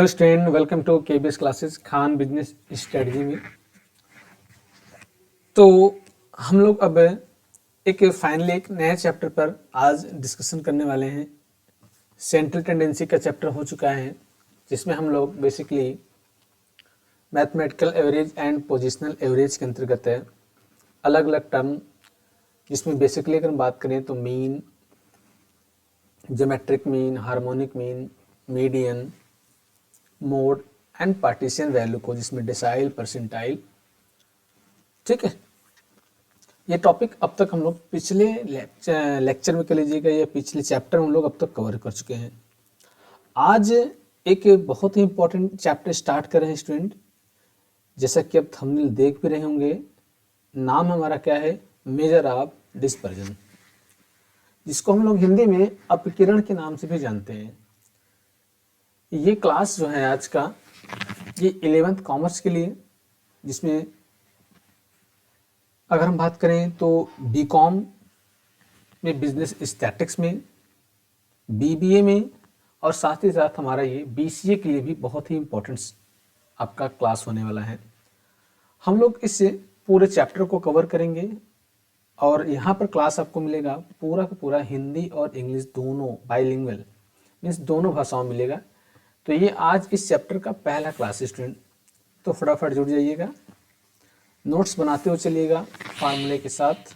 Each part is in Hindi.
Hello student, welcome to KBS classes Khan business strategy में। तो हम लोग अब फाइनली एक नए चैप्टर पर आज डिस्कशन करने वाले हैं। सेंट्रल टेंडेंसी का चैप्टर हो चुका है, जिसमें हम लोग basically mathematical average and positional average के अंतर्गत है अलग अलग टर्म, जिसमें बेसिकली अगर हम बात करें तो mean, geometric mean, harmonic mean, median, mode and partition value को, जिसमें डेसाइल, परसेंटाइल, ठीक है। ये टॉपिक अब तक हम लोग पिछले लेक्चर में कह लीजिएगा या पिछले चैप्टर में हम लोग अब तक कवर कर चुके हैं। आज एक बहुत ही इंपॉर्टेंट चैप्टर स्टार्ट कर रहे हैं स्टूडेंट। जैसा कि अब थंबनेल देख भी रहे होंगे, नाम हमारा क्या है, मेजर ऑफ डिस्पर्जन, जिसको हम लोग हिंदी में अपकिरण के नाम से भी जानते हैं। ये क्लास जो है आज का, ये 11th कॉमर्स के लिए, जिसमें अगर हम बात करें तो बीकॉम में, बिजनेस स्टैटिक्स में, बीबीए में, और साथ ही साथ हमारा ये बीसीए के लिए भी बहुत ही इम्पोर्टेंट आपका क्लास होने वाला है। हम लोग इससे पूरे चैप्टर को कवर करेंगे और यहाँ पर क्लास आपको मिलेगा पूरा का पूरा हिंदी और इंग्लिश दोनों, बाइलिंगुअल मीन्स दोनों भाषाओं में मिलेगा। तो ये आज इस चैप्टर का पहला क्लास है स्टूडेंट, तो फटाफट जुड़ जाइएगा, नोट्स बनाते हुए चलिएगा फार्मूले के साथ।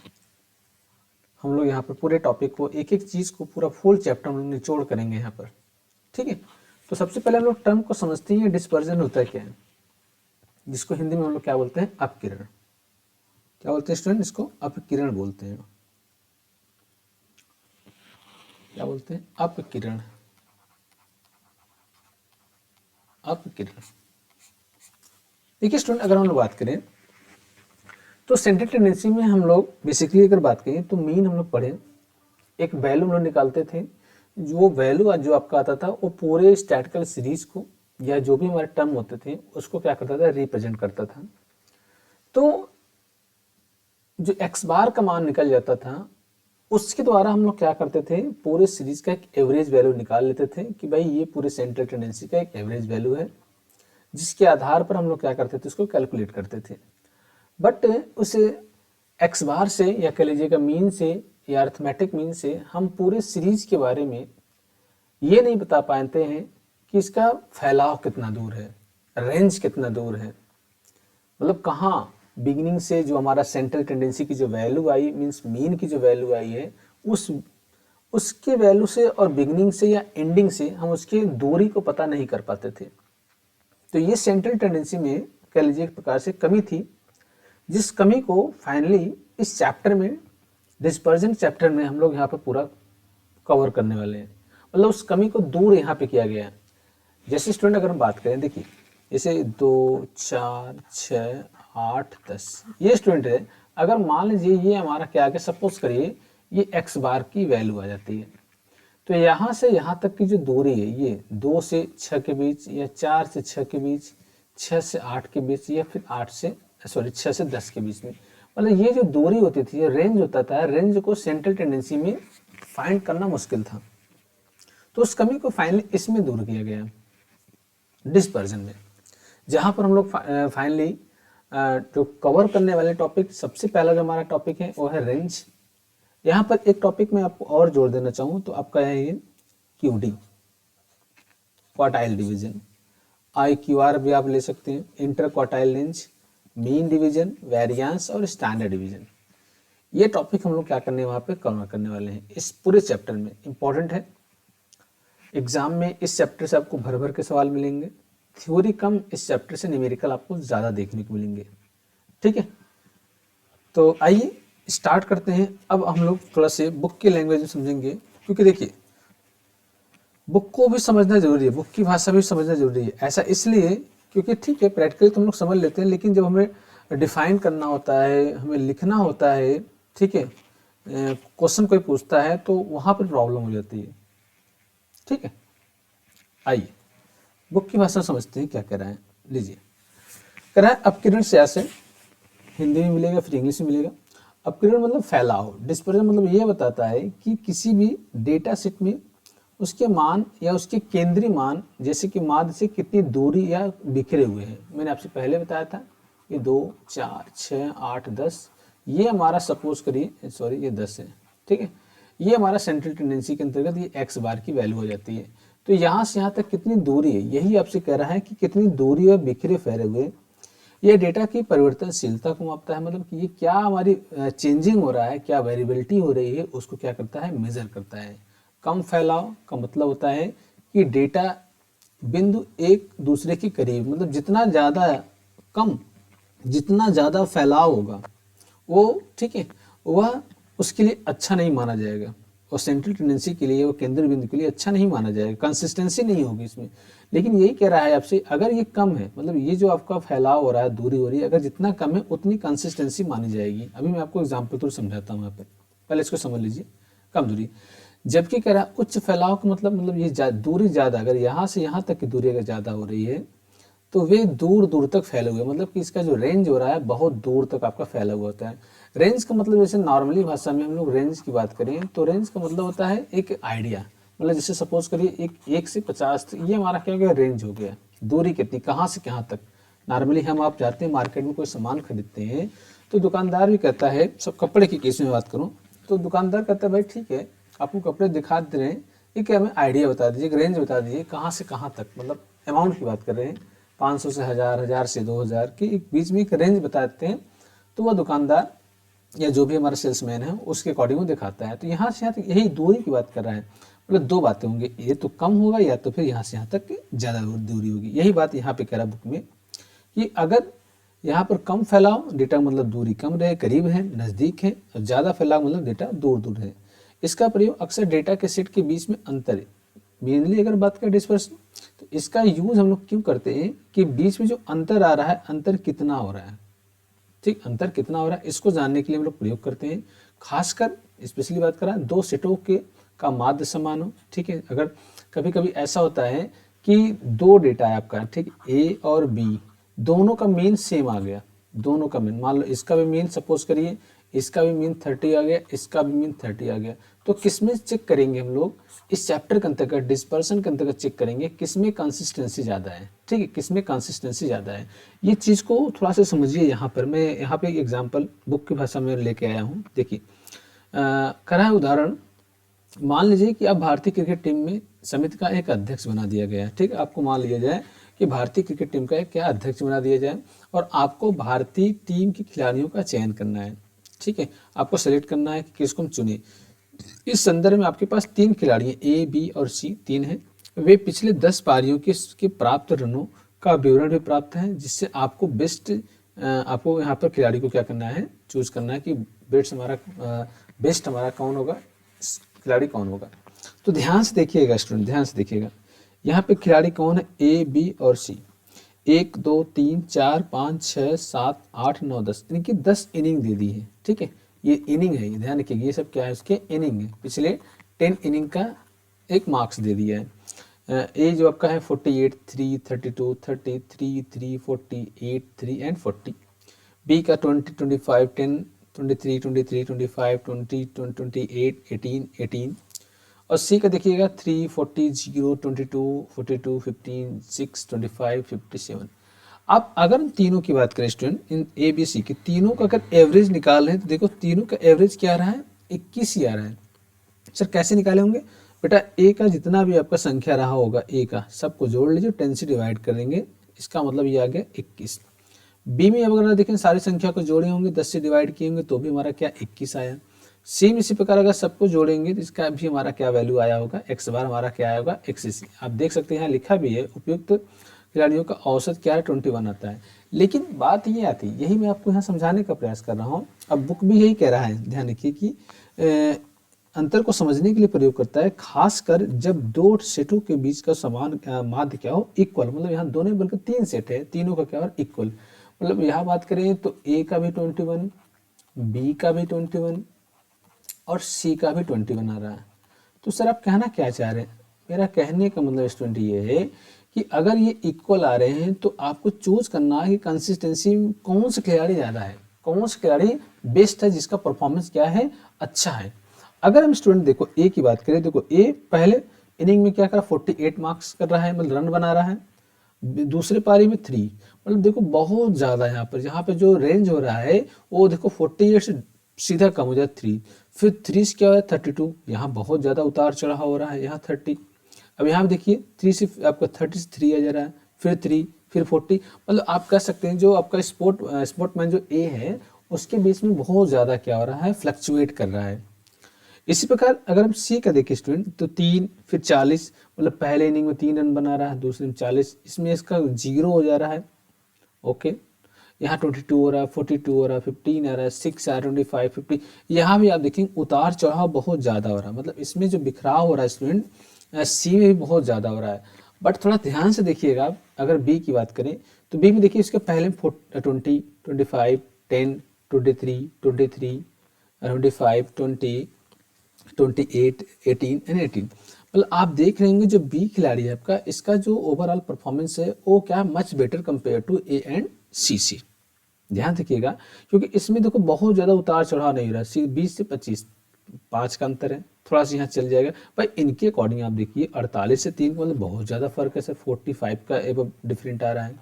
हम लोग यहाँ पर पूरे टॉपिक को, एक एक चीज़ को, पूरा फुल चैप्टर हम लोग निचोड़ करेंगे यहाँ पर, ठीक है। तो सबसे पहले हम लोग टर्म को समझते हैं, डिस्पर्जन होता है क्या है, जिसको हिंदी में हम लोग क्या बोलते हैं, अपकिरण। क्या बोलते हैं स्टूडेंट, इसको अपकिरण बोलते हैं। क्या बोलते हैं, अपकिरण, अपकिरण। देखिए स्टूडेंट, अगर हम लोग बात करें तो सेंट्रल टेंडेंसी में हम लोग बेसिकली अगर बात करें तो मीन हम लोग पढ़े, एक वैल्यू हम लोग निकालते थे। जो वैल्यू जो आपका आता था वो पूरे स्टैटिकल सीरीज को या जो भी हमारे टर्म होते थे उसको क्या करता था, रिप्रेजेंट करता था। तो जो एक्स बार का मान निकल जाता था उसके द्वारा हम लोग क्या करते थे, पूरे सीरीज का एक एवरेज वैल्यू निकाल लेते थे कि भाई ये पूरे सेंट्रल टेंडेंसी का एक एवरेज वैल्यू है, जिसके आधार पर हम लोग क्या करते थे, उसको कैलकुलेट करते थे। बट उस एक्स बार से या कह लीजिएगा मीन से या अर्थमेटिक मीन से हम पूरे सीरीज के बारे में ये नहीं बता पाते हैं कि इसका फैलाव कितना दूर है, रेंज कितना दूर है, मतलब कहाँ बिगिनिंग से जो हमारा सेंट्रल टेंडेंसी की जो वैल्यू आई, मीन्स मीन की जो वैल्यू आई है, उसके वैल्यू से और बिगिनिंग से या एंडिंग से हम उसकी दूरी को पता नहीं कर पाते थे। तो ये सेंट्रल टेंडेंसी में कह लीजिए एक प्रकार से कमी थी, जिस कमी को फाइनली इस चैप्टर में, डिस्पर्जन चैप्टर में हम लोग यहाँ पर पूरा कवर करने वाले हैं। मतलब उस कमी को दूर यहाँ पे किया गया है। जैसे स्टूडेंट अगर हम बात करें, देखिए जैसे 2, 4, 6, 8, 10 ये स्टूडेंट है। अगर मान लीजिए ये हमारा क्या आ गया, सपोज करिए ये एक्स बार की वैल्यू आ जाती है, तो यहाँ से यहाँ तक की जो दूरी है, ये 2 से 6 के बीच या 4 से 6 के बीच, 6 से 8 के बीच, या फिर 6 से 10 के बीच में, मतलब ये जो दूरी होती थी, ये रेंज होता था, रेंज को सेंट्रल टेंडेंसी में फाइंड करना मुश्किल था। तो उस कमी को फाइनली इसमें दूर किया गया, डिस्पर्जन में, जहाँ पर हम लोग फाइनली जो कवर करने वाले टॉपिक, सबसे पहला जो हमारा टॉपिक है वो है रेंज। यहाँ पर एक टॉपिक मैं आपको और जोड़ देना चाहूँ तो आपका है ये क्यूडी, क्वार्टाइल डिवीजन। IQR भी आप ले सकते हैं, inter quartile range, mean division, variance और स्टैंडर्ड डिवीजन। ये टॉपिक हम लोग क्या करने वहाँ पे कवर करने वाले हैं इस पूरे चैप्टर में। इंपॉर्टेंट है, एग्जाम में इस चैप्टर से आपको भर भर के सवाल मिलेंगे, थ्योरी कम, इस चैप्टर से न्यूमेरिकल आपको ज़्यादा देखने को मिलेंगे, ठीक है। तो आइए स्टार्ट करते हैं। अब हम लोग थोड़ा से बुक की लैंग्वेज में समझेंगे, क्योंकि देखिए बुक को भी समझना जरूरी है, बुक की भाषा भी समझना जरूरी है। ऐसा इसलिए क्योंकि ठीक है प्रैक्टिकली तो हम लोग समझ लेते हैं, लेकिन जब हमें डिफाइन करना होता है, हमें लिखना होता है, ठीक है, क्वेश्चन कोई पूछता है तो वहाँ पर प्रॉब्लम हो जाती है, ठीक है। आइए बुक की भाषा समझते हैं क्या कह रहा है। लीजिए, कह रहा है अपकिरण से ऐसे, हिंदी में मिलेगा फिर इंग्लिश में मिलेगा। अपकिरण मतलब फैलाव, डिस्पर्जन मतलब ये बताता है कि किसी भी डेटा सेट में उसके मान या उसके केंद्रीय मान, जैसे कि माध्य से कितनी दूरी या बिखरे हुए हैं। मैंने आपसे पहले बताया था ये 2, 4, 6, 8, 10, ये हमारा सपोज करिए, सॉरी ये 10 है, ठीक है, ये हमारा सेंट्रल टेंडेंसी के अंतर्गत ये एक्स बार की वैल्यू हो जाती है। तो यहाँ से यहाँ तक कितनी दूरी है, यही आपसे कह रहा है कि कितनी दूरी और बिखरे फैले हुए। ये डेटा की परिवर्तनशीलता को मापता है, मतलब कि ये क्या हमारी चेंजिंग हो रहा है, क्या वेरिएबिलिटी हो रही है, उसको क्या करता है, मेजर करता है। कम फैलाव का मतलब होता है कि डेटा बिंदु एक दूसरे के करीब, मतलब जितना ज़्यादा कम, जितना ज़्यादा फैलाव होगा वो, ठीक है, वह उसके लिए अच्छा नहीं माना जाएगा, और सेंट्रल टेंडेंसी के लिए, वो केंद्र बिंदु के लिए अच्छा नहीं माना जाएगा, कंसिस्टेंसी नहीं होगी इसमें। लेकिन यही कह रहा है आपसे, अगर ये कम है, मतलब ये जो आपका फैलाव हो रहा है, दूरी हो रही है, अगर जितना कम है उतनी कंसिस्टेंसी मानी जाएगी। अभी मैं आपको एग्जाम्पल थ्रू समझाता हूँ यहाँ पर, पहले इसको समझ लीजिए। कम दूरी, जबकि कह रहा है उच्च फैलाव का मतलब ये दूरी ज़्यादा, अगर यहाँ से यहाँ तक की दूरी अगर ज़्यादा हो रही है तो वे दूर दूर तक फैले हुए, मतलब कि इसका जो रेंज हो रहा है बहुत दूर तक आपका फैला हुआ होता है। रेंज का मतलब, जैसे नॉर्मली भाषा में हम लोग रेंज की बात करें तो रेंज का मतलब होता है एक आइडिया, मतलब जैसे सपोज करिए 1 से 50, ये हमारा क्या हो गया, रेंज हो गया। दूरी कितनी, कहाँ से कहाँ तक। नॉर्मली हम आप जाते हैं मार्केट में कोई सामान खरीदते हैं तो दुकानदार भी कहता है, सब कपड़े की केस में बात करूँ तो दुकानदार कहता है भाई ठीक है आपको कपड़े दिखा दे रहे हैं, एक हमें आइडिया बता दीजिए, एक रेंज बता दीजिए कहाँ से कहाँ तक, मतलब अमाउंट की बात कर रहे हैं, 500 से 1000, 1000 से 2000 के एक बीच में एक रेंज बता देते हैं, तो वह दुकानदार या जो भी हमारा सेल्समैन है उसके अकॉर्डिंग वो दिखाता है। तो यहाँ से यहाँ तक यही दूरी की बात कर रहा है, मतलब दो बातें होंगी, ये तो कम होगा या तो फिर यहाँ से यहाँ तक ज़्यादा दूरी होगी। यही बात यहाँ पे कह रहा बुक में कि अगर यहाँ पर कम फैलाव, डेटा मतलब दूरी कम रहे, करीब है, नज़दीक है, और ज़्यादा फैलाव मतलब डेटा दूर दूर है। इसका प्रयोग अक्सर डेटा के सेट के बीच में अंतर है, मेनली अगर बात करें डिस्पर्सन, तो इसका यूज हम लोग क्यों करते हैं कि बीच में जो अंतर आ रहा है, अंतर कितना हो रहा है, ठीक, अंतर कितना हो रहा है इसको जानने के लिए हम लोग प्रयोग करते हैं। खासकर स्पेशली बात करा दो सेटों के का माध्य समान हो, ठीक है। अगर कभी कभी ऐसा होता है कि दो डेटा है आपका, ठीक, ए और बी, दोनों का मीन सेम आ गया, दोनों का मीन, मान लो इसका भी मीन सपोज करिए, इसका भी मीन 30 आ गया, इसका भी मीन 30 आ गया, तो किसमें चेक करेंगे हम लोग, इस चैप्टर के अंतर्गत डिस्पर्सन के अंतर्गत चेक करेंगे किसमें कंसिस्टेंसी ज़्यादा है, ठीक है, किसमें कंसिस्टेंसी ज़्यादा है। ये चीज़ को थोड़ा सा समझिए। यहाँ पर मैं यहाँ पे एक एग्जांपल बुक की भाषा में लेके आया हूँ, देखिए करा है उदाहरण। मान लीजिए कि अब भारतीय क्रिकेट टीम में समिति का एक अध्यक्ष बना दिया गया है, ठीक है, आपको मान लिया जाए कि भारतीय क्रिकेट टीम का एक क्या अध्यक्ष बना दिया जाए, और आपको भारतीय टीम के खिलाड़ियों का चयन करना है, ठीक है, आपको सेलेक्ट करना है कि किसको हम चुने। इस संदर्भ में आपके पास 3 खिलाड़ी हैं, ए बी और सी, 3 हैं। वे पिछले 10 पारियों के प्राप्त रनों का विवरण भी प्राप्त है, जिससे आपको आपको यहाँ पर खिलाड़ी को क्या करना है, चूज करना है कि बेस्ट हमारा कौन होगा, खिलाड़ी कौन होगा। तो ध्यान से देखिएगा स्टूडेंट, ध्यान से देखिएगा, यहाँ पे खिलाड़ी कौन है, ए बी और सी। 1 2 3 4 5 6 7 8 9 10, इनकी 10 इनिंग दे दी है, ठीक है, ये इनिंग है, ध्यान रखिएगा, ये सब क्या है, उसके इनिंग है, पिछले 10 इनिंग का एक मार्क्स दे दिया है। ए जो आपका है 48 3 32 33 3 48 3 एंड 40। बी का 20 25 10 23 23 25 20 28 18 18। और सी का देखिएगा 3 40 0 22 42 15 6 25 57। अब अगर हम तीनों की बात करें student, in A B C के तीनों का अगर एवरेज निकाल रहे हैं तो देखो तीनों का एवरेज क्या आ रहा है, 21 ही आ रहा है। सर कैसे निकाले होंगे बेटा, ए का जितना भी आपका संख्या रहा होगा, ए का सबको जोड़ लीजिए, 10 से डिवाइड कर देंगे, इसका मतलब ये आ गया 21। बी में अगर देखें सारी संख्या को जोड़े होंगे, 10 से डिवाइड किए होंगे तो भी हमारा क्या 21 आया। सी में इसी प्रकार अगर सबको जोड़ेंगे तो इसका भी हमारा क्या वैल्यू आया होगा, एक्स बार हमारा क्या आया होगा, XC। आप देख सकते हैं यहाँ लिखा भी है, उपयुक्त खिलाड़ियों का औसत क्या है, 21 आता है। लेकिन बात ये आती है, यही मैं आपको यहाँ समझाने का प्रयास कर रहा हूँ। अब बुक भी यही कह रहा है, ध्यान रखिए कि अंतर को समझने के लिए प्रयोग करता है, खासकर जब दो सेटों के बीच का समान माध्य क्या हो, इक्वल, मतलब यहाँ दो नहीं बल्कि 3 सेट है, तीनों का क्या हो, इक्वल। मतलब यहाँ बात करें तो ए का भी 21, बी का भी 21 और सी का भी 21 आ रहा है। तो सर आप कहना क्या चाह रहे हैं, मेरा कहने का मतलब स्टूडेंट ये है कि अगर ये इक्वल आ रहे हैं तो आपको चूज करना है कि कंसिस्टेंसी में कौन सा खिलाड़ी ज़्यादा है, कौन सा खिलाड़ी बेस्ट है, जिसका परफॉर्मेंस क्या है, अच्छा है। अगर हम स्टूडेंट देखो ए की बात करें, देखो ए पहले इनिंग में क्या कर रहा है 48 मार्क्स कर रहा है, मतलब रन बना रहा है। दूसरे पारी में 3, मतलब देखो बहुत ज़्यादा यहाँ पे जो रेंज हो रहा है वो देखो 48 से सीधा कम हो जाए 3, फिर 3 से क्या हो 32, यहाँ बहुत ज़्यादा उतार चढ़ाव हो रहा है, यहाँ 30। अब यहाँ पे देखिए 3 से आपका 30 से 3 आ जा रहा है, फिर 3, फिर 40, मतलब आप कह सकते हैं जो आपका स्पोर्टमैन जो ए है उसके बीच में बहुत ज़्यादा क्या हो रहा है, फ्लक्चुएट कर रहा है। इसी प्रकार अगर हम सी का देखें स्टूडेंट, तो 3 फिर 40, मतलब पहले इनिंग में 3 रन बना रहा है, दूसरे में 40, इसमें इसका 0 हो जा रहा है। ओके, यहाँ 22 हो रहा है, 42 हो रहा है, 15 आ रहा है, 6 आ रहा है, 25, 50, यहाँ भी आप देखेंगे उतार चढ़ाव बहुत ज़्यादा हो रहा है, मतलब इसमें जो बिखराव हो रहा है स्टूडेंट सी में भी बहुत ज़्यादा हो रहा है। बट थोड़ा ध्यान से देखिएगा आप, अगर बी की बात करें तो बी में देखिए इसके पहले 20, 25, 10, 23, 23, 25, 20, 28, 18 एंड 18, मतलब आप देख रहे होंगे जो बी खिलाड़ी है आपका, इसका जो ओवरऑल परफॉर्मेंस है वो क्या much better compare to A and C. ध्यान रखिएगा, क्योंकि इसमें देखो बहुत ज़्यादा उतार चढ़ाव नहीं हो रहा है, 20 से 25, 5 का अंतर है, थोड़ा सा यहाँ चल जाएगा भाई। इनके अकॉर्डिंग आप देखिए 48 से 3, मतलब बहुत ज़्यादा फर्क है सर, 45 का एब डिफरेंट आ रहा है।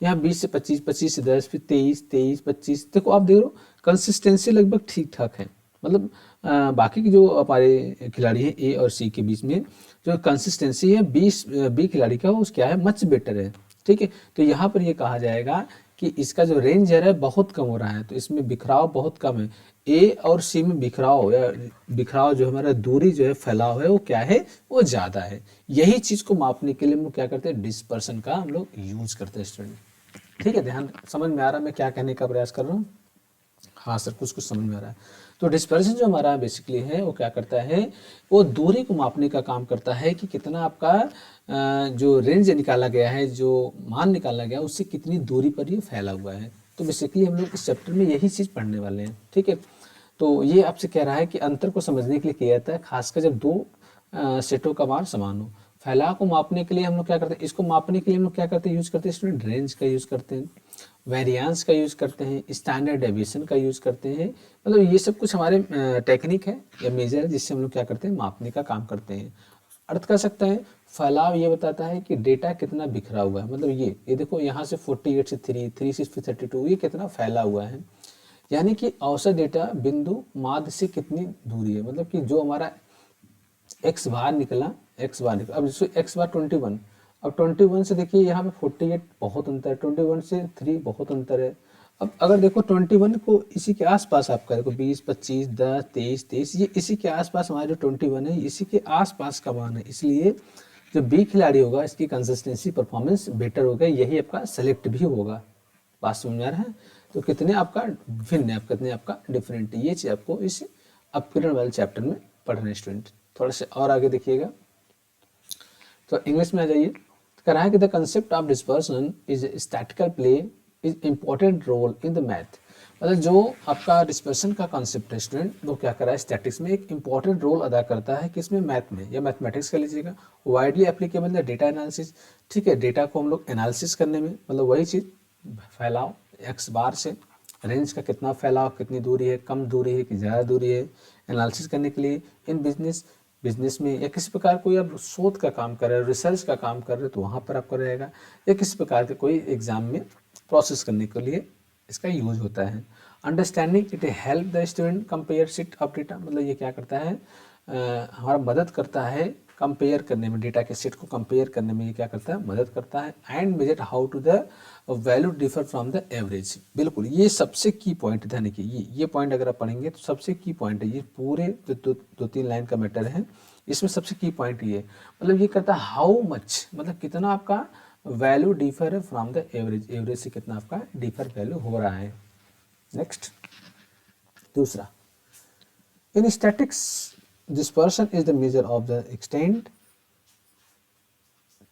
यहाँ 20 से 25, 25 से 10, फिर 23, 23, 25, देखो आप देख रहे हो कंसिस्टेंसी लगभग ठीक ठाक है, मतलब बाकी के जो हमारे खिलाड़ी हैं ए और सी के बीच में जो कंसिस्टेंसी है 20 बी खिलाड़ी का, वो क्या है मच बेटर है। ठीक है, तो यहाँ पर ये कहा जाएगा कि इसका जो रेंज है बहुत कम हो रहा है, तो इसमें बिखराव बहुत कम है। ए और सी में बिखराव या बिखराव जो हमारा दूरी जो है फैलाव है वो क्या है, वो ज़्यादा है। यही चीज़ को मापने के लिए हम लोग क्या करते हैं, डिस्पर्सन का हम लोग यूज करते हैं स्टूडेंट। ठीक है, ध्यान समझ में आ रहा है मैं क्या कहने का प्रयास कर रहा हूँ? हाँ सर, कुछ कुछ समझ में आ रहा है। तो डिस्पर्सन जो हमारा बेसिकली है वो क्या करता है, वो दूरी को मापने का काम करता है कि कितना आपका जो रेंज निकाला गया है, जो मान निकाला गया है, उससे कितनी दूरी पर ये फैला हुआ है। तो बेसिकली हम लोग इस चैप्टर में यही चीज़ पढ़ने वाले हैं। ठीक है, तो ये आपसे कह रहा है कि अंतर को समझने के लिए किया जाता है, खासकर जब दो सेटों का मान समान हो। फैलाव को मापने के लिए हम लोग क्या करते हैं, इसको मापने के लिए हम लोग क्या करते हैं, यूज करते हैं स्टूडेंट, रेंज का यूज करते हैं, वेरिएंस का यूज करते हैं, स्टैंडर्ड डेविएशन का यूज करते हैं। मतलब ये सब कुछ हमारे टेक्निक है या मेजर है जिससे हम लोग क्या करते हैं, मापने का काम करते हैं। अर्थ कर सकते हैं, फैलाव ये बताता है कि डेटा कितना बिखरा हुआ है, मतलब ये देखो यहाँ से 48 से 3, 3 से 32, ये कितना फैला हुआ है। यानी कि औसत डेटा बिंदु माध्य से कितनी दूरी है, मतलब कि जो हमारा एक्स बार निकला, अब जैसे एक्स बार 21, अब 21 से देखिए यहाँ पे 48 बहुत अंतर है, 21 से 3 बहुत अंतर है। अब अगर देखो 21 को इसी के आसपास आपका देखो 20, 25, 10, 23, 23, ये इसी के आसपास हमारा जो 21 है इसी के आसपास का मान है, इसलिए जो बी खिलाड़ी होगा इसकी कंसिस्टेंसी परफॉर्मेंस बेटर होगा, यही आपका सेलेक्ट भी होगा। बात समझ में आ रहा है? तो कितने आपका भिन्न है, आप कितने आपका डिफरेंट है, ये चीज़ आपको इस अपग्रेड वाले चैप्टर में पढ़ना है स्टूडेंट। थोड़ा से और आगे देखिएगा, तो इंग्लिश में आ जाइए। कह रहा है कि the concept of dispersion is statistical play is important role in the math, मतलब जो आपका डिस्पर्सन का कॉन्सेप्ट है स्टूडेंट, वो क्या कर रहा है, स्टैटिक्स में एक इंपॉर्टेंट रोल अदा करता है, किसमें, मैथ में या मैथमेटिक्स का लीजिएगा। वाइडली एप्लीकेबल है डेटा एनालिसिस, ठीक है, डेटा को हम लोग एनालिसिस करने में, मतलब वही चीज़ फैलाव एक्स बार से रेंज का कितना फैलाव, कितनी दूरी है, कम दूरी है कि ज़्यादा दूरी है, एनालिसिस करने के लिए। इन बिजनेस में या किसी प्रकार कोई आप शोध का काम कर रहे हो, रिसर्च का काम कर रहे हो, तो वहाँ पर आपका रहेगा, या किसी प्रकार के कोई एग्जाम में प्रोसेस करने के लिए इसका यूज होता है। Understanding it help the student compare set of data, मतलब ये क्या करता है, हमारा मदद करता है कंपेयर करने में, डेटा के सेट को कंपेयर करने में ये क्या करता है, मदद करता है। And measure how to the value differ from the average, बिल्कुल ये सबसे की पॉइंट ध्यान रखिए, ये पॉइंट अगर आप पढ़ेंगे तो सबसे की पॉइंट है, ये पूरे दो तीन लाइन का मैटर है, इसमें सबसे की पॉइंट ये, मतलब ये करता है हाउ मच, मतलब कितना आपका वैल्यू डिफर है फ्रॉम द एवरेज, एवरेज से कितना आपका डिफर वैल्यू हो रहा है। नेक्स्ट दूसरा, इन statics dispersion is the measure of the extent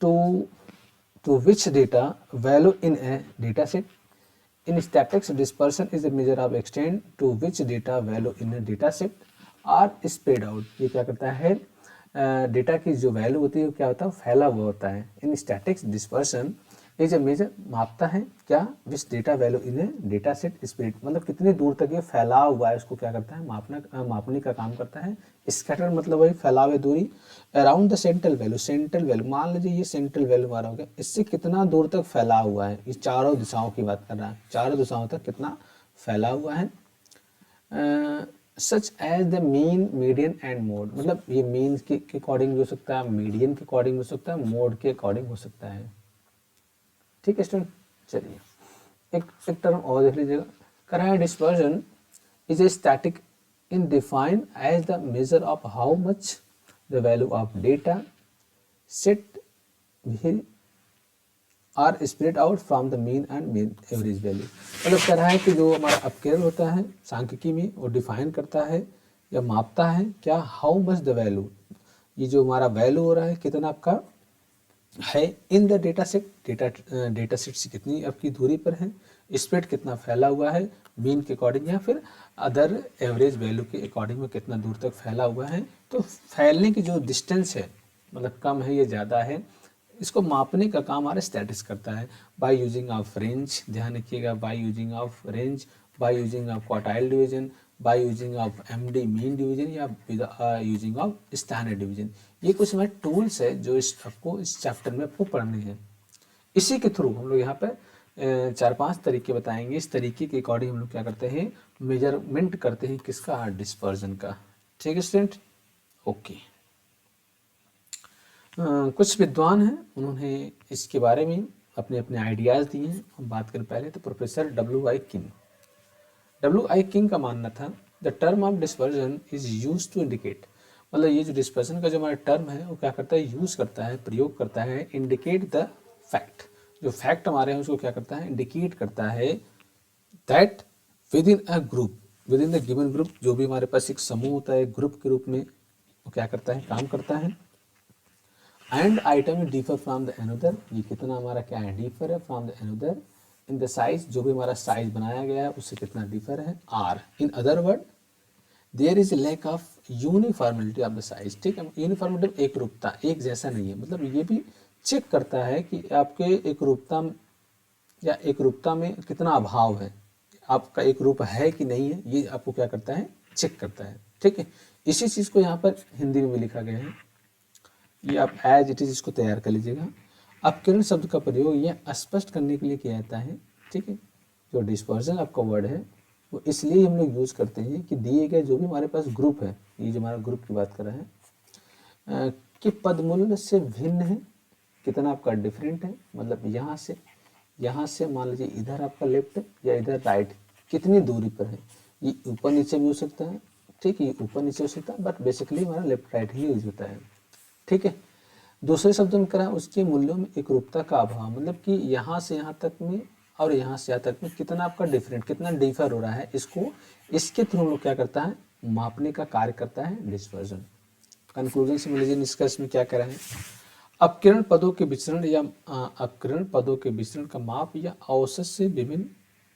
to which data value in a data set. In statistics, dispersion is the measure of extent to which data value in a data set are spread out. ये क्या करता है, डेटा की जो वैल्यू होती है वो क्या होता है, फैला हुआ होता है। In statistics dispersion is a measure मापता है क्या, which data value in a data set spread, मतलब कितनी दूर तक ये फैला हुआ है उसको क्या करता है मापने का काम करता है। स्कैटर मतलब वही फैला हुआ दूरी। अराउंड द सेंट्रल वैल्यू मान लीजिए ये सेंट्रल वैल्यू हमारा हो गया, इससे कितना दूर तक फैला हुआ है, ये चारों दिशाओं की बात कर रहा है, चारों दिशाओं तक कितना फैला हुआ है। Such as the mean median and mode, मतलब ये मीन के अकॉर्डिंग भी हो सकता है, मीडियन के अकॉर्डिंग हो सकता है, मोड के अकॉर्डिंग हो सकता है। ठीक है स्टूडेंट, चलिए एक टर्म और देख लीजिएगा। कराया dispersion is a statistic in define as the measure of how much the value of data set are spread out from the mean and mean average value, मतलब कह रहा है कि जो हमारा अपकेरन होता है सांख्यिकी में वो डिफाइन करता है या मापता है क्या, हाउ मच द वैल्यू, ये जो हमारा वैल्यू हो रहा है कितना आपका है in the data set, data set से कितनी आपकी दूरी पर है, स्प्रेड कितना फैला हुआ है मीन के अकॉर्डिंग या फिर अदर एवरेज वैल्यू के अकॉर्डिंग में कितना दूर तक फैला हुआ है। तो फैलने की जो डिस्टेंस है मतलब कम है या ज़्यादा है, इसको मापने का काम हमारा स्टैटिस करता है। बाय यूजिंग ऑफ रेंज, ध्यान रखिएगा, by using of range, by using of quartile division, by using of MD mean division या यूजिंग ऑफ स्टैंडर्ड डिवीजन। ये कुछ हमारे टूल्स है जो आपको इस चैप्टर में आपको पढ़ने हैं। इसी के थ्रू हम लोग यहाँ पर 4-5 तरीके बताएंगे, इस तरीके के अकॉर्डिंग हम लोग क्या करते हैं, मेजरमेंट करते हैं किसका, डिस्पर्जन का। ठीक है स्टूडेंट, ओके। कुछ विद्वान हैं उन्होंने इसके बारे में अपने अपने आइडियाज़ दिए हैं। हम बात करें पहले तो प्रोफेसर डब्ल्यू आई किंग का मानना था the term of dispersion is use to indicate, मतलब ये जो डिस्पर्जन का जो हमारा टर्म है वो क्या करता है, यूज़ करता है, प्रयोग करता है, इंडिकेट द फैक्ट, जो फैक्ट हमारे हैं उसको क्या करता है, इंडिकेट करता है, that with in a group, with in the given group, जो भी हमारे पास एक समूह होता है ग्रुप के रूप में वो क्या करता है, काम करता है। And item differ from the another, ये कितना हमारा क्या है, डिफर है from the another in the size, जो भी हमारा साइज बनाया गया है उससे कितना डिफर है। Or in other word there is lack of uniformity of the size. ठीक है, यूनिफॉर्मिलिटी एक रूपता, एक जैसा नहीं है, मतलब ये भी चेक करता है कि आपके एक रूपता या एक रूपता में कितना अभाव है, आपका एक रूप है कि नहीं है, ये आपको क्या करता है, चेक करता है। ठीक है, इसी चीज़ को यहाँ पर हिंदी में भी लिखा गया है, ये आप एज इट इज इसको तैयार कर लीजिएगा। अपकिरण शब्द का प्रयोग यह स्पष्ट करने के लिए किया जाता है, ठीक है, जो डिस्पर्जन आपका वर्ड है वो इसलिए हम लोग यूज़ करते हैं कि दिए गए जो भी हमारे पास ग्रुप है, ये जो हमारा ग्रुप की बात कर रहे हैं कि पदमूल्य से भिन्न है, कितना आपका डिफरेंट है, मतलब यहाँ से मान लीजिए इधर आपका लेफ्ट या इधर राइट कितनी दूरी पर है, ये ऊपर नीचे भी हो सकता है। ठीक है, ये ऊपर नीचे हो सकता है बट बेसिकली हमारा लेफ्ट राइट ही यूज होता है। ठीक है, दूसरे शब्दों में करा उसके मूल्यों में एक रूपता का अभाव, मतलब कि यहाँ से यहाँ तक में और यहाँ से यहाँ तक में कितना आपका डिफरेंट, कितना डिफर हो रहा है, इसको इसके थ्रू हम लोग क्या करता है, मापने का कार्य करता है डिस्पर्जन। कंक्लूजन से मिलिए निष्कर्ष में क्या कह रहे हैं, अपकिरण पदों के विचरण या अपकिरण पदों के विचरण का माप या औसत से विभिन्न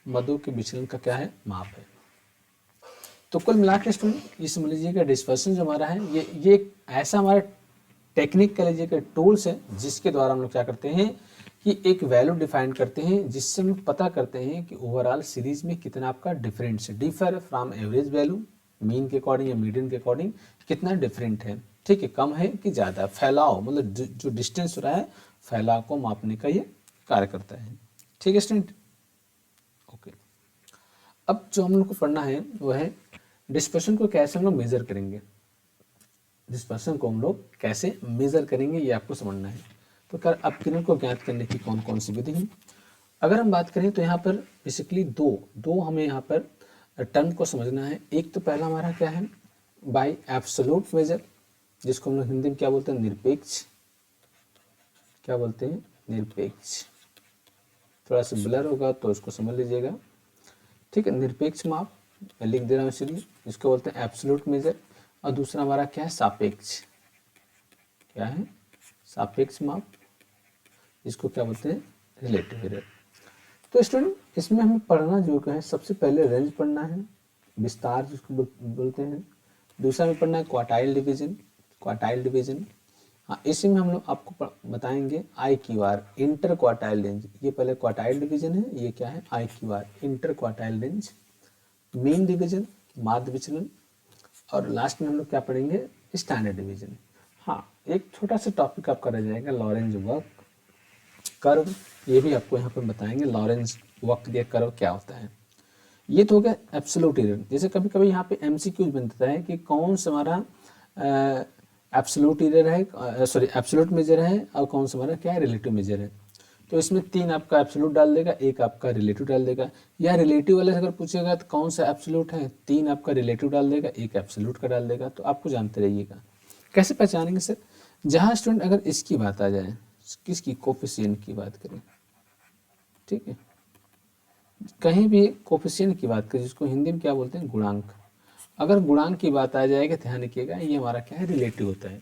मदों के विचरण का क्या है, माप है। तो कुल मिला के स्टूडेंट ये समझ लीजिएगा डिस्पर्जन जो हमारा है ये एक ऐसा हमारा टेक्निक कह लीजिए कि टूल्स है जिसके द्वारा हम लोग क्या करते हैं कि एक वैल्यू डिफाइन करते हैं, जिससे हम पता करते हैं कि ओवरऑल सीरीज में कितना आपका डिफरेंस है, differ from average value mean के अकॉर्डिंग या मीडियन के अकॉर्डिंग कितना डिफरेंट है। ठीक है, कम है कि ज़्यादा, फैलाव मतलब जो डिस्टेंस हो रहा है फैलाव को मापने का ये कार्य करता है। ठीक है स्टूडेंट, ओके। अब जो हम लोग को पढ़ना है वो है डिस्पर्शन को कैसे हम लोग मेजर करेंगे, डिस्पर्शन को हम लोग कैसे मेजर करेंगे ये आपको समझना है। तो कर अपकिरण को ज्ञात करने की कौन कौन सी विधि है, अगर हम बात करें तो यहाँ पर बेसिकली दो हमें यहाँ पर टर्म को समझना है। एक तो पहला हमारा क्या है, बाय एब्सोल्यूट मेजर, जिसको हम लोग हिंदी में क्या बोलते हैं, निरपेक्ष, क्या बोलते हैं, निरपेक्ष। थोड़ा सा ब्लर होगा तो उसको समझ लीजिएगा। ठीक है, निरपेक्ष माप मैं लिख दे रहा हूँ, इसलिए इसको बोलते हैं एब्सोल्यूट मेजर। और दूसरा हमारा क्या है, सापेक्ष, क्या है, सापेक्ष माप, इसको क्या बोलते हैं, रिलेटिव एरर। तो स्टूडेंट इसमें हमें पढ़ना जो है सबसे पहले रेंज पढ़ना है, विस्तार जिसको बोलते हैं। दूसरा में पढ़ना है क्वार्टाइल डिवीजन, क्वार्टाइल डिवीजन हाँ, इसी में हम लोग आपको बताएंगे IQR इंटर क्वार्टाइल रेंज। ये पहले क्वार्टाइल डिवीजन है, ये क्या है IQR inter quartile range, mean division, माध्य विचलन, और लास्ट में हम लोग क्या पढ़ेंगे स्टैंडर्ड डिवीजन। हाँ, एक छोटा सा टॉपिक आपका रह जाएगा लॉरेंज वक्र कर्व, ये भी आपको यहाँ पर बताएंगे लॉरेंज वक्र या कर्व क्या होता है। ये तो हो गया एब्सोल्यूट एरर। जैसे कभी कभी यहाँ पे MCQ बनता है कि कौन सा हमारा एब्सोल्यूट एरर है, सॉरी एब्सोल्यूट मेजर है, और कौन सा हमारा क्या है रिलेटिव मेजर है। तो इसमें 3 आपका एब्सोल्यूट डाल देगा, एक आपका रिलेटिव डाल देगा। या रिलेटिव वाले से अगर पूछेगा तो कौन सा एब्सोल्यूट है, 3 आपका रिलेटिव डाल देगा, एक एब्सोल्यूट का डाल देगा। तो आपको जानते रहिएगा। कैसे पहचानेंगे सर, जहाँ स्टूडेंट अगर इसकी बात आ जाए, किसकी कोफिशिएंट की बात करें, ठीक है, कहीं भी कोफिशिएंट की बात करें जिसको हिंदी में क्या बोलते हैं गुणांक, अगर गुणांक की बात आ जाएगी ध्यान रखिएगा ये हमारा क्या है रिलेटिव होता है।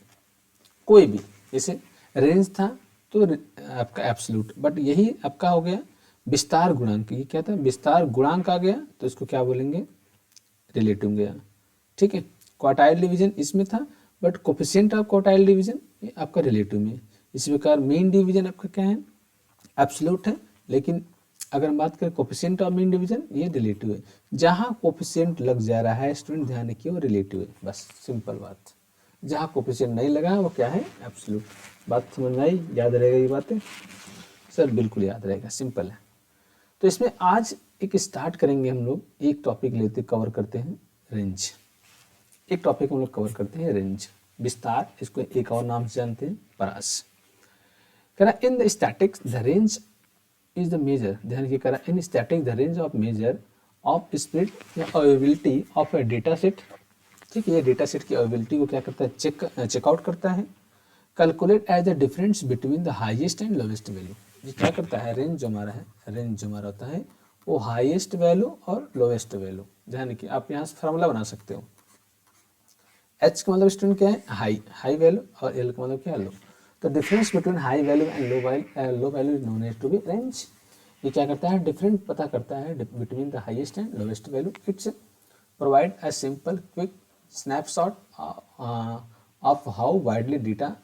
कोई भी, जैसे रेंज था तो आपका एब्सोल्यूट, बट यही आपका हो गया विस्तार गुणांक, ये क्या था विस्तार गुणांक आ गया तो इसको क्या बोलेंगे रिलेटिव गया। ठीक है, क्वार्टाइल डिवीजन इसमें था, but coefficient of quartile division ये आपका रिलेटिव में। इसी प्रकार मीन डिवीजन आपका क्या है एब्सोल्यूट है, लेकिन अगर हम बात करें कोफिशिएंट ऑफ मीन डिवीजन ये रिलेटिव है। जहाँ कोफिशिएंट लग जा रहा है स्टूडेंट ध्यान रखिए वो रिलेटिव है, बस सिंपल बात। जहाँ कोफिशिएंट नहीं लगा है वो क्या है एब्सोल्यूट। बात समझ में आई, याद रहेगा ये बातें सर, बिल्कुल याद रहेगा, सिंपल है। तो इसमें आज एक स्टार्ट करेंगे हम लोग, एक टॉपिक लेते कवर करते हैं रेंज। एक टॉपिक हम लोग कवर करते हैं रेंज विस्तार, इसको एक और नाम से जानते हैं परास। कह रहा in the statistics the range is the measure, ध्यान रखिए कह रहा in statistic the range of measure of split या availability of a data set. ठीक है, ये डेटा सेट की अवेबिलिटी को क्या करता है चेकआउट करता है। Calculate as the difference between the highest and lowest value. ये क्या करता है रेंज जो हमारा है, रेंज जो हमारा होता है वो हाईएस्ट वैल्यू और लोवेस्ट वैल्यू। ध्यान रखिए आप यहाँ से फार्मूला बना सकते हो। H का मतलब स्टूडेंट क्या है हाई वैल्यू, और L का मतलब क्या है लो। तो difference between high value and low value is known as to be range. ये क्या करता है डिफरेंट पता करता है between the highest and lowest value. It's provide a simple quick snapshot of how widely data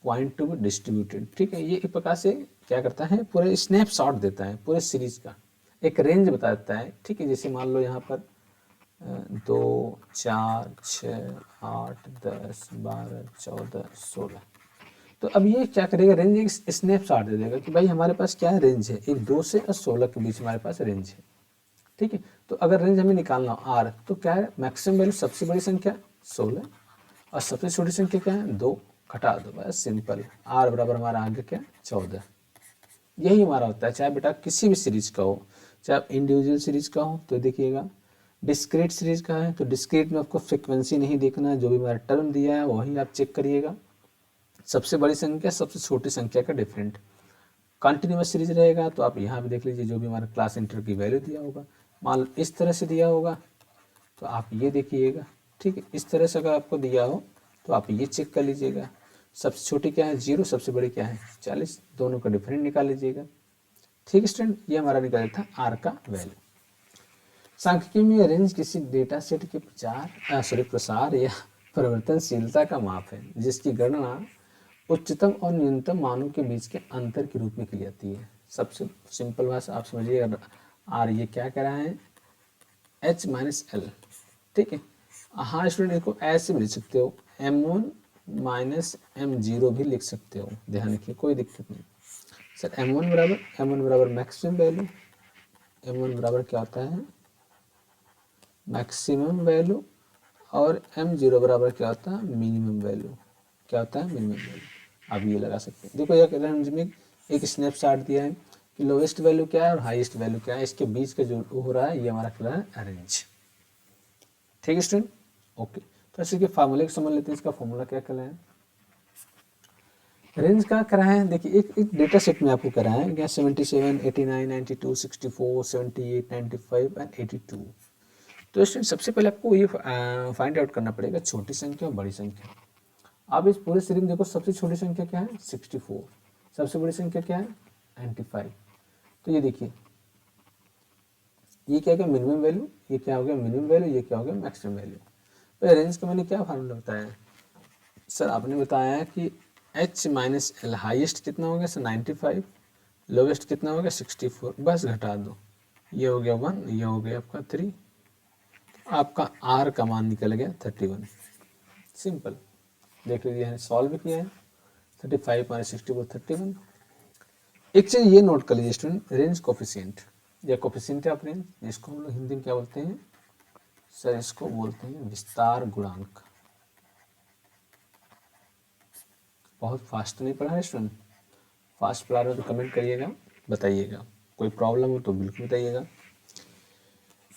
point to be distributed. ठीक है, ये एक प्रकार से क्या करता है पूरे स्नैपशॉट देता है पूरे सीरीज का, एक रेंज बता देता है। ठीक है, जैसे मान लो यहाँ पर 2 4 6 8 10 12 14 16। तो अब ये क्या करेगा रेंज एक स्नैपशॉट दे देगा कि भाई हमारे पास क्या है रेंज है, एक 2 से और 16 के बीच हमारे पास रेंज है। ठीक है, तो अगर रेंज हमें निकालना हो आर, तो क्या है मैक्सिमम वैल्यू सबसे बड़ी संख्या 16 और सबसे छोटी संख्या क्या है 2, घटा दो बस सिंपल। आर बराबर हमारा आगे क्या 14। यही हमारा होता है, चाहे बेटा किसी भी सीरीज का हो, चाहे इंडिविजुअल सीरीज का हो। तो देखिएगा डिस्क्रीट सीरीज का है तो डिस्क्रीट में आपको फ्रिक्वेंसी नहीं देखना है, जो भी हमारा टर्म दिया है वही आप चेक करिएगा। सबसे बड़ी संख्या सबसे छोटी संख्या का डिफरेंट। कंटिन्यूस सीरीज रहेगा तो आप यहाँ भी देख लीजिए जो भी हमारा क्लास इंटर की वैल्यू दिया होगा, मान लो इस तरह से दिया होगा तो आप ये देखिएगा। ठीक है, इस तरह से अगर आपको दिया हो तो आप ये चेक कर लीजिएगा। सबसे छोटी क्या है 0, सबसे बड़ी क्या है 40, दोनों का डिफरेंट निकाल लीजिएगा। ठीक है स्टूडेंट, ये हमारा निकाला था आर का वैल्यू। सांख्यिकी में रेंज किसी डेटा सेट के प्रसार या परिवर्तनशीलता का माप है जिसकी गणना उच्चतम और न्यूनतम मानों के बीच के अंतर के रूप में की जाती है। सबसे सिंपल भाषा आप समझिए, आर ये क्या कह रहा है H माइनस एल। ठीक है, हाँ स्टूडेंट इसको ऐसे भी लिख सकते हो M1 माइनस M0 भी लिख सकते हो, ध्यान रखिए कोई दिक्कत नहीं। सर M1 बराबर मैक्सिमम वैल्यू, M1 बराबर क्या होता है मैक्सिमम वैल्यू, और M0 बराबर क्या होता है मिनिमम वैल्यू। क्या होता है मिनिमम वैल्यू, आप ये लगा सकते हैं। देखो यह रेंज में एक स्नैपशॉट दिया है कि लोवेस्ट वैल्यू क्या है और हाईएस्ट वैल्यू क्या है, इसके बीच का जो हो रहा है ये हमारा क्या है रेंज। ठीक है स्टूडेंट, ओके। तो इसके फार्मूले को समझ लेते हैं, इसका फार्मूला क्या कहलाए रेंज का करा है। देखिए एक डेटा सेट में आपको करा है क्या 77 89 92 64 78 95 एंड 82। तो स्टूडेंट सबसे पहले आपको ये फाइंड आउट करना पड़ेगा छोटी संख्या और बड़ी संख्या। आप इस पूरे सीरीज में देखो सबसे छोटी संख्या क्या है 64, सबसे बड़ी संख्या क्या है 95। तो ये देखिए ये क्या हो गया मिनिमम वैल्यू, ये क्या हो गया मिनिमम वैल्यू, ये क्या हो गया मैक्सिमम वैल्यू। तो रेंज का मैंने क्या फार्मूला बताया सर, आपने बताया कि एच माइनस एल, हाइएस्ट कितना हो गया सर 95, लोवेस्ट कितना हो गया 64, बस घटा दो, ये हो गया 1, ये हो गया आपका 3, आपका आर का मान निकल गया 31। सिंपल, देख लीजिए सॉल्व किया है, 35 माइनस 64 31। एक चीज ये नोट कर लीजिए स्टूडेंट, रेंज कोफिशिएंट या कोफिशिएंट ऑफ रेंज, जिसको हम लोग हिंदी में क्या बोलते हैं सर, इसको बोलते हैं विस्तार गुणांक। बहुत फास्ट नहीं पढ़ा है स्टूडेंट, फास्ट पढ़ा रहे हो तो कमेंट करिएगा, बताइएगा, कोई प्रॉब्लम हो तो बिल्कुल बताइएगा।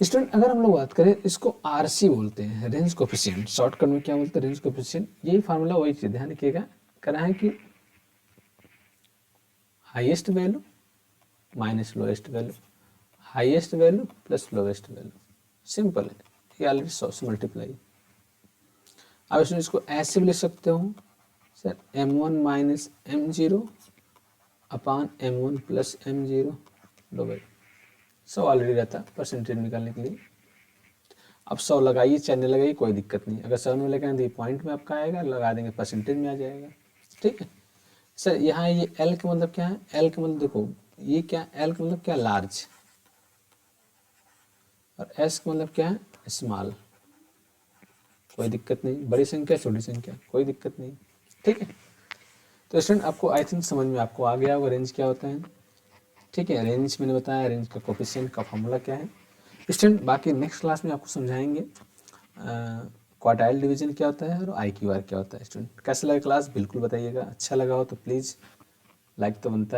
स्टूडेंट अगर हम लोग बात करें, इसको आरसी बोलते हैं, रेंज कोफिशिएंट, शॉर्टकट में क्या बोलते हैं रेंज कोफिशिएंट। यही फार्मूला वही चीज ध्यान रखिएगा, कह रहा है कि highest value minus lowest value, highest value plus lowest value, simple है, ये ऑलरेडी 100 से मल्टीप्लाई। अब इसमें इसको ऐसे भी लिख सकते हो सर, m1 माइनस m0 अपान m1 plus m0 lower, 100 already रहता परसेंटेज निकालने के लिए। अब 100 लगाइए चाहे नहीं लगाइए कोई दिक्कत नहीं, अगर 100 में लगाएं तो ये पॉइंट में आपका आएगा, लगा देंगे परसेंटेज में आ जाएगा, ठीक है सर। यहाँ ये L का मतलब क्या है, L का मतलब देखो ये क्या, L का मतलब क्या लार्ज, और S का मतलब क्या है स्मॉल, कोई दिक्कत नहीं, बड़ी संख्या छोटी संख्या कोई दिक्कत नहीं, ठीक है। तो स्टूडेंट आपको आई थिंक समझ में आपको आ गया होगा रेंज क्या होता है, ठीक है। रेंज मैंने बताया, रेंज का कोफिशिएंट का फॉर्मूला क्या है स्टूडेंट, बाकी नेक्स्ट क्लास में आपको समझाएंगे क्वार्टाइल डिवीजन क्या होता है और IQR क्या होता है। स्टूडेंट कैसा लगा क्लास बिल्कुल बताइएगा, अच्छा लगा हो तो प्लीज़ लाइक तो बनता है।